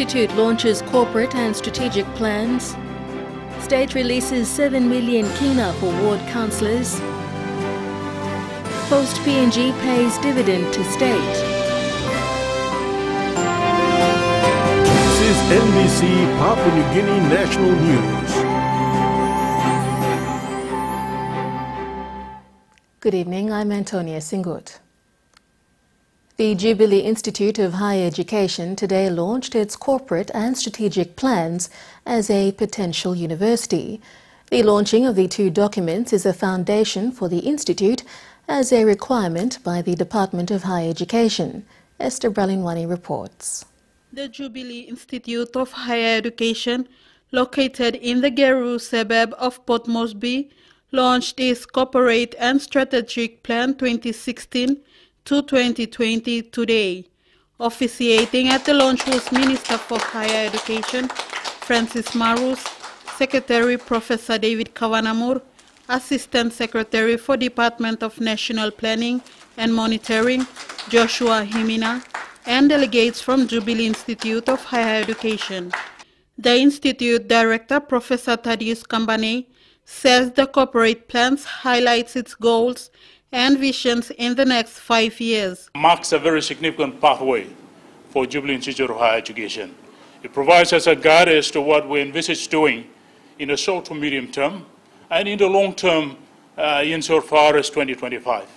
Institute launches corporate and strategic plans. State releases 7 million kina for ward councillors. Post PNG pays dividend to state. This is NBC Papua New Guinea National News. Good evening, I'm Antonia Singut. The Jubilee Institute of Higher Education today launched its corporate and strategic plans as a potential university. The launching of the two documents is a foundation for the institute as a requirement by the Department of Higher Education. Esther Bralinwani reports. The Jubilee Institute of Higher Education, located in the Geru suburb of Port Moresby, launched its Corporate and Strategic Plan 2016 to 2020 today. Officiating at the launch was Minister for Higher Education, Francis Marus, Secretary Professor David Kavanamur, Assistant Secretary for Department of National Planning and Monitoring, Joshua Himina, and delegates from Jubilee Institute of Higher Education. The Institute Director, Professor Thaddeus Kambane, says the corporate plans highlights its goals and visions in the next 5 years. Marks a very significant pathway for Jubilee Institute of Higher Education. It provides us a guide as to what we envisage doing in the short to medium term and in the long term insofar as 2025.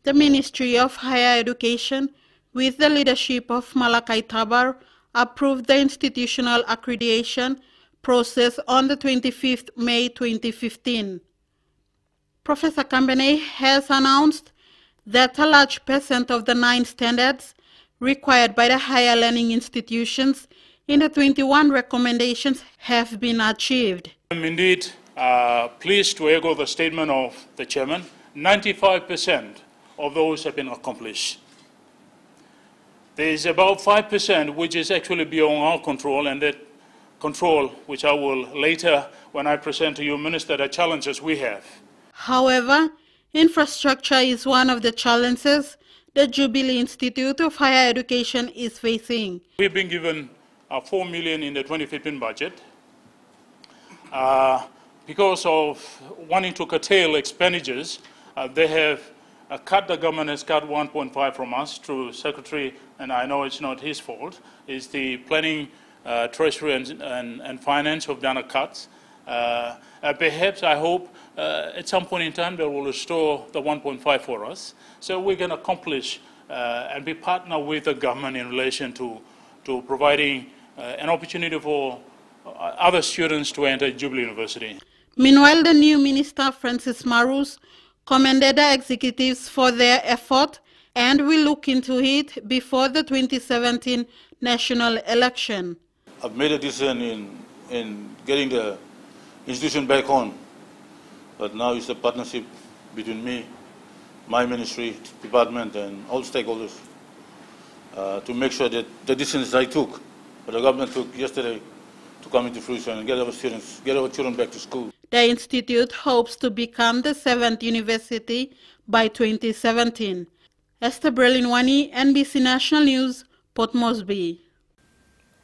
The Ministry of Higher Education, with the leadership of Malakai Tabar, approved the institutional accreditation process on the 25th May 2015. Professor Kambane has announced that a large percent of the 9 standards required by the higher learning institutions in the 21 recommendations have been achieved. I'm indeed pleased to echo the statement of the Chairman. 95% of those have been accomplished. There is about 5% which is actually beyond our control, and that control, which I will later, when I present to you, Minister, the challenges we have. However, infrastructure is one of the challenges the Jubilee Institute of Higher Education is facing. We've been given 4 million in the 2015 budget. Because of wanting to curtail expenditures, they have the government has cut 1.5 from us through Secretary, and I know it's not his fault, it's the Planning, Treasury and Finance who have done a cut. Perhaps, I hope, at some point in time they will restore the 1.5 for us, so we can accomplish and be partner with the government in relation to providing an opportunity for other students to enter Jubilee University. Meanwhile, the new Minister, Francis Marus, commended the executives for their effort and will look into it before the 2017 national election. I've made a decision in getting the institution back on, but now it's a partnership between me, my ministry, department, and all stakeholders to make sure that the decisions I took, but the government took yesterday, to come into fruition and get our students, get our children back to school. The institute hopes to become the 7th university by 2017. Esther Bralinwani, NBC National News, Port Moresby.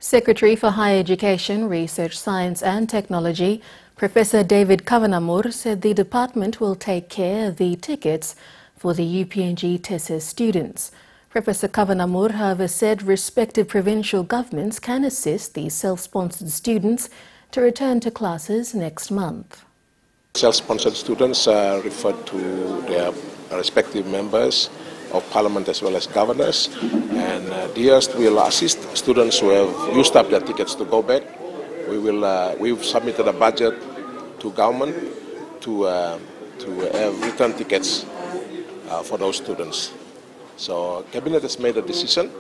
Secretary for Higher Education, Research, Science and Technology, Professor David Kavanamur, said the department will take care of the tickets for the UPNG TESS students. Professor Kavanamur, however, said respective provincial governments can assist the self-sponsored students to return to classes next month. Self-sponsored students are referred to their respective members of parliament as well as governors, and DIAST will assist students who have used up their tickets to go back. We've submitted a budget to government to have return tickets for those students. So Cabinet has made a decision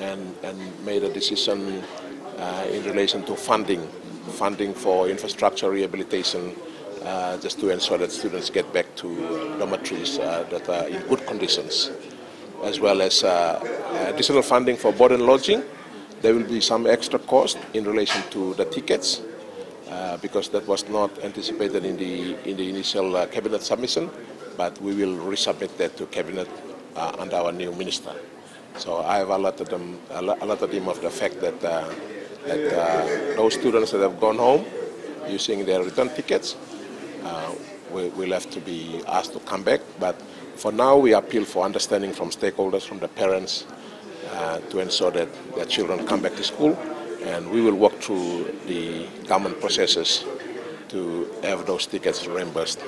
and made a decision in relation to funding for infrastructure rehabilitation, just to ensure that students get back to dormitories that are in good conditions, as well as additional funding for board and lodging. There will be some extra cost in relation to the tickets because that was not anticipated in the initial Cabinet submission, but we will resubmit that to Cabinet under our new minister. So I have alerted him of the fact that that those students that have gone home using their return tickets will have to be asked to come back. But for now, we appeal for understanding from stakeholders, from the parents, to ensure that their children come back to school, and we will work through the government processes to have those tickets reimbursed.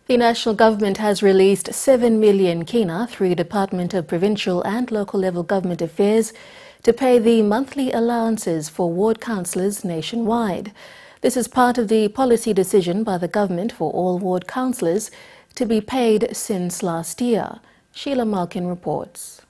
The national government has released 7 million kina through the Department of Provincial and Local Level Government Affairs to pay the monthly allowances for ward councillors nationwide. This is part of the policy decision by the government for all ward councillors to be paid since last year. Sheila Malkin reports.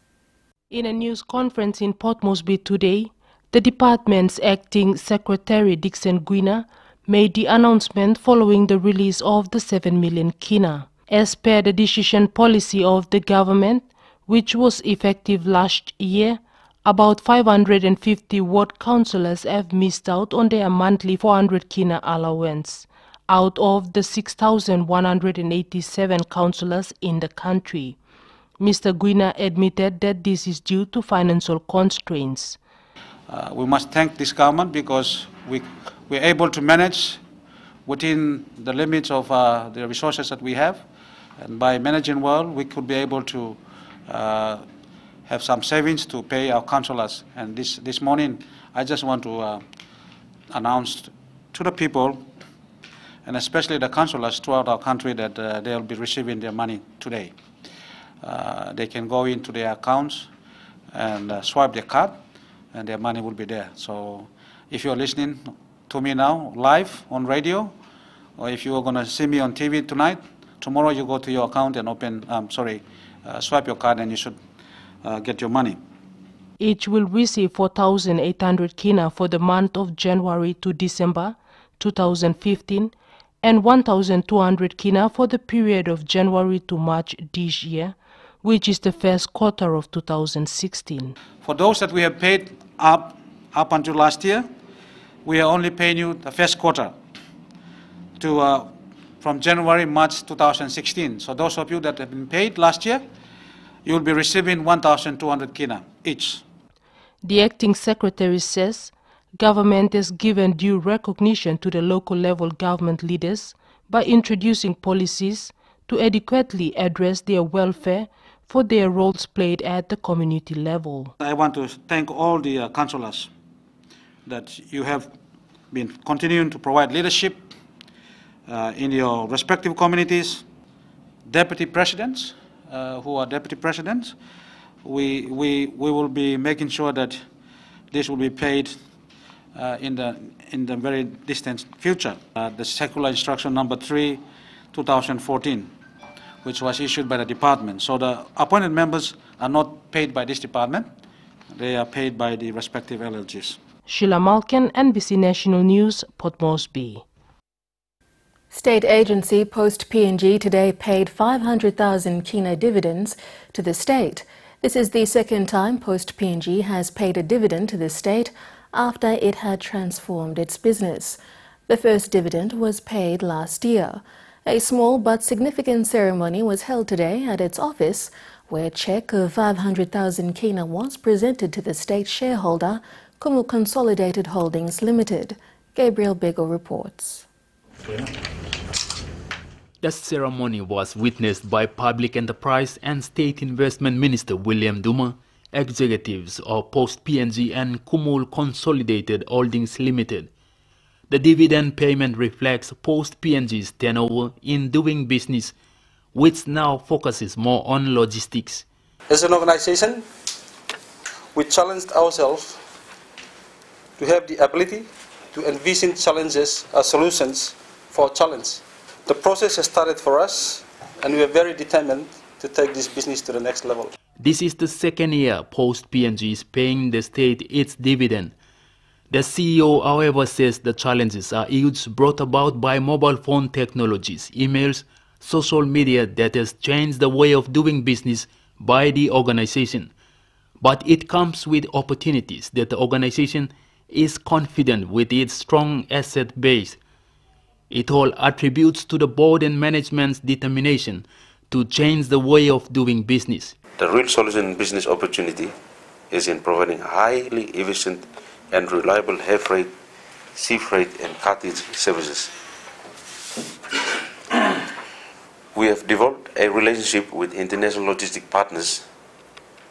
In a news conference in Port Moresby today, the department's acting secretary Dixon Guina made the announcement following the release of the 7 million kina. As per the decision policy of the government, which was effective last year, about 550 ward councillors have missed out on their monthly 400 kina allowance, out of the 6,187 councillors in the country. Mr. Guina admitted that this is due to financial constraints. We must thank this government because we're able to manage within the limits of the resources that we have, and by managing well, we could be able to have some savings to pay our councillors. And this morning, I just want to announce to the people, and especially the councillors throughout our country, that they'll be receiving their money today. They can go into their accounts and swipe their card, and their money will be there. So if you're listening to me now live on radio, or if you're going to see me on TV tonight, tomorrow you go to your account and swipe your card, and you should get your money. Each will receive 4,800 kina for the month of January to December 2015 and 1,200 kina for the period of January to March this year, which is the first quarter of 2016. For those that we have paid up until last year, we are only paying you the first quarter from January, March 2016. So those of you that have been paid last year, you will be receiving 1,200 kina each. The acting secretary says government has given due recognition to the local level government leaders by introducing policies to adequately address their welfare for their roles played at the community level. I want to thank all the councillors that you have been continuing to provide leadership in your respective communities. Deputy presidents, who are deputy presidents, we will be making sure that this will be paid in the very distant future. The circular instruction number 3, 2014, which was issued by the department. So the appointed members are not paid by this department; they are paid by the respective LLGs. Sheila Malkin, NBC National News, Port Moresby. State agency Post PNG today paid 500,000 kina dividends to the state. This is the second time Post PNG has paid a dividend to the state after it had transformed its business. The first dividend was paid last year. A small but significant ceremony was held today at its office, where a cheque of 500,000 kina was presented to the state shareholder, Kumu Consolidated Holdings Limited. Gabriel Bego reports. The ceremony was witnessed by Public Enterprise and State Investment Minister William Duma, executives of Post PNG and Kumul Consolidated Holdings Limited. The dividend payment reflects Post PNG's turnover in doing business, which now focuses more on logistics. As an organization, we challenged ourselves to have the ability to envision challenges as solutions for challenge. The process has started for us, and we are very determined to take this business to the next level. This is the second year Post PNG is paying the state its dividend. The CEO, however, says the challenges are huge, brought about by mobile phone technologies, emails, social media that has changed the way of doing business by the organization. But it comes with opportunities that the organization is confident with its strong asset base. It all attributes to the board and management's determination to change the way of doing business. The real solution in business opportunity is in providing highly efficient and reliable air freight, sea freight and cartage services. We have developed a relationship with international logistic partners.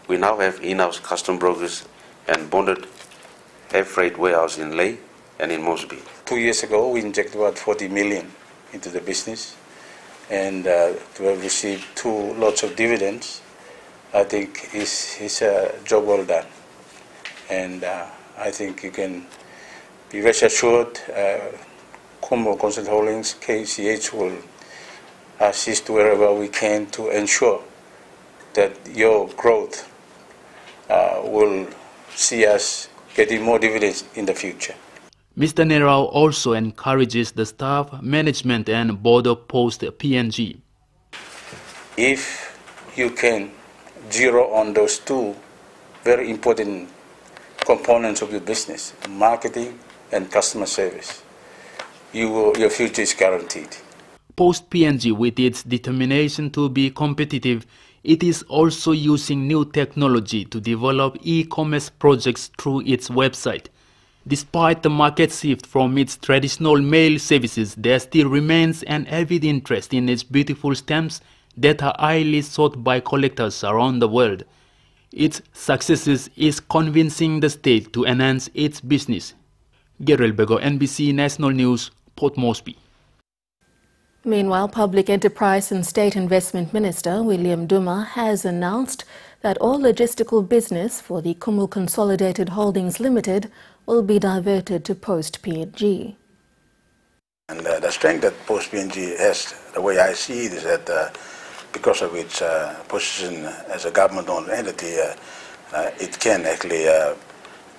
We now have in-house custom brokers and bonded air freight warehouse in Leh and in Mosby. 2 years ago, we injected about 40 million into the business, and to have received 2 lots of dividends, I think is a job well done. And I think you can be rest assured, Kumho Consult Holdings, KCH, will assist wherever we can to ensure that your growth will see us getting more dividends in the future. Mr. Nerau also encourages the staff, management and board of Post PNG. If you can zero on those 2 very important components of your business, marketing and customer service, your future is guaranteed. Post PNG, with its determination to be competitive, it is also using new technology to develop e-commerce projects through its website. Despite the market shift from its traditional mail services, there still remains an avid interest in its beautiful stamps that are highly sought by collectors around the world. Its successes is convincing the state to enhance its business. Gerel Bego, NBC National News, Port Moresby. Meanwhile, Public Enterprise and State Investment Minister William Duma has announced that all logistical business for the Kumho Consolidated Holdings Limited will be diverted to Post PNG. And the strength that Post PNG has, the way I see it, is that because of its position as a government-owned entity, it can actually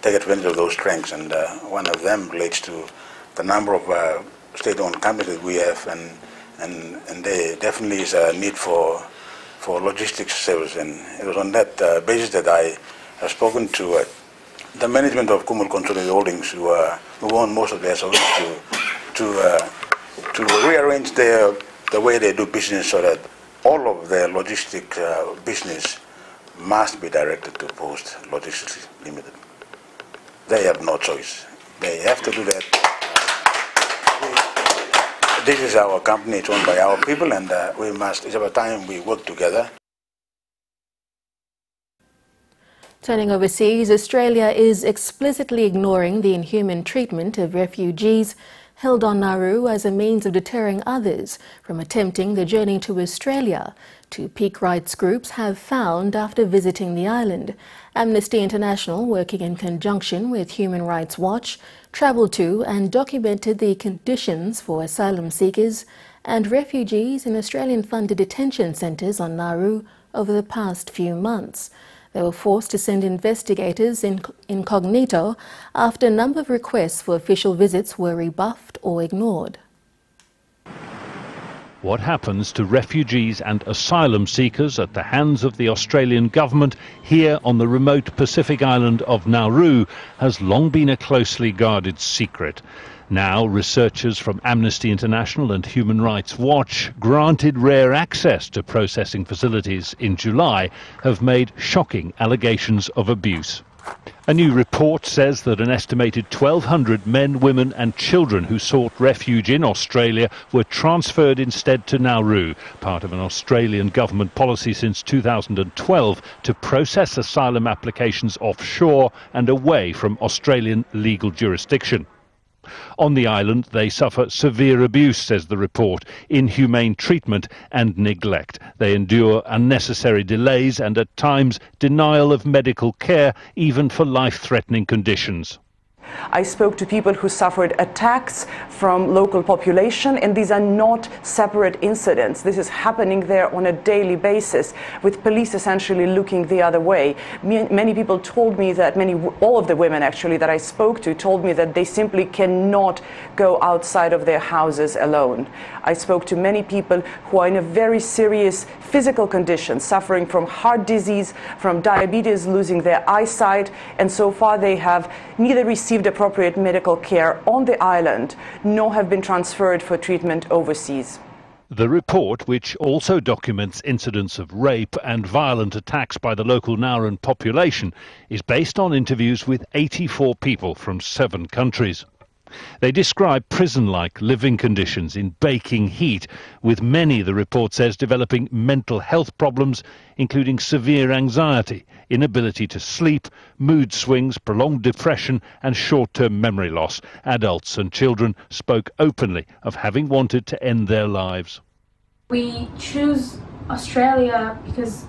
take advantage of those strengths. And one of them relates to the number of state-owned companies that we have, and there definitely is a need for logistics service. And it was on that basis that I have spoken to the management of Kumho Consolidated Holdings, who own most of their associates, to rearrange the way they do business so that all of their logistic business must be directed to Post Logistics Limited. They have no choice. They have to do that. This is our company, it's owned by our people, and it's about time we work together. Turning overseas, Australia is explicitly ignoring the inhuman treatment of refugees held on Nauru as a means of deterring others from attempting the journey to Australia, 2 peak rights groups have found after visiting the island. Amnesty International, working in conjunction with Human Rights Watch, travelled to and documented the conditions for asylum seekers and refugees in Australian-funded detention centres on Nauru over the past few months. They were forced to send investigators incognito after a number of requests for official visits were rebuffed or ignored. What happens to refugees and asylum seekers at the hands of the Australian government here on the remote Pacific island of Nauru has long been a closely guarded secret. Now, researchers from Amnesty International and Human Rights Watch, granted rare access to processing facilities in July, have made shocking allegations of abuse. A new report says that an estimated 1,200 men, women and children who sought refuge in Australia were transferred instead to Nauru, part of an Australian government policy since 2012 to process asylum applications offshore and away from Australian legal jurisdiction. On the island, they suffer severe abuse, says the report, inhumane treatment and neglect. They endure unnecessary delays and, at times, denial of medical care, even for life-threatening conditions. I spoke to people who suffered attacks from local population, and these are not separate incidents. This is happening there on a daily basis, with police essentially looking the other way. Many people told me that, all of the women actually that I spoke to told me that they simply cannot go outside of their houses alone. I spoke to many people who are in a very serious physical condition, suffering from heart disease, from diabetes, losing their eyesight, and so far they have neither received appropriate medical care on the island, nor have been transferred for treatment overseas. The report, which also documents incidents of rape and violent attacks by the local Nauruan population, is based on interviews with 84 people from 7 countries. They describe prison-like living conditions in baking heat, with many, the report says, developing mental health problems, including severe anxiety, inability to sleep, mood swings, prolonged depression and short-term memory loss. Adults and children spoke openly of having wanted to end their lives. We choose Australia because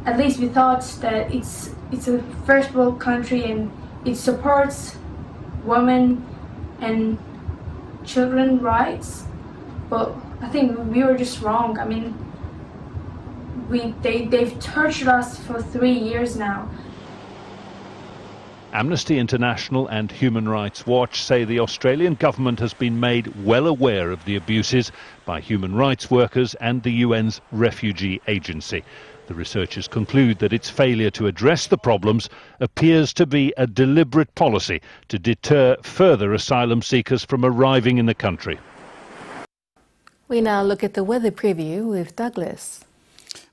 at least we thought that it's a first world country and it supports women and children's rights, but I think we were just wrong. I mean, they've tortured us for 3 years now. Amnesty International and Human Rights Watch say the Australian government has been made well aware of the abuses by human rights workers and the UN's Refugee Agency. The researchers conclude that its failure to address the problems appears to be a deliberate policy to deter further asylum seekers from arriving in the country. We now look at the weather preview with Douglas.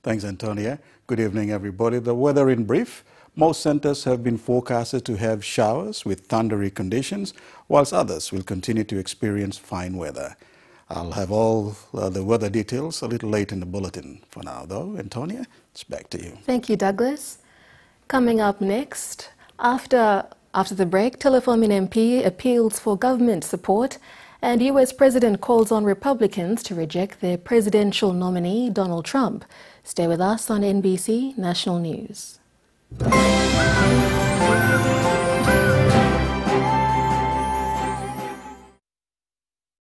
Thanks, Antonia. Good evening, everybody. The weather in brief. Most centres have been forecasted to have showers with thundery conditions, whilst others will continue to experience fine weather. I'll have all the weather details a little late in the bulletin. For now, though, Antonia, it's back to you. Thank you, Douglas. Coming up next, after the break, Telefomin MP appeals for government support and US President calls on Republicans to reject their presidential nominee, Donald Trump. Stay with us on NBC National News.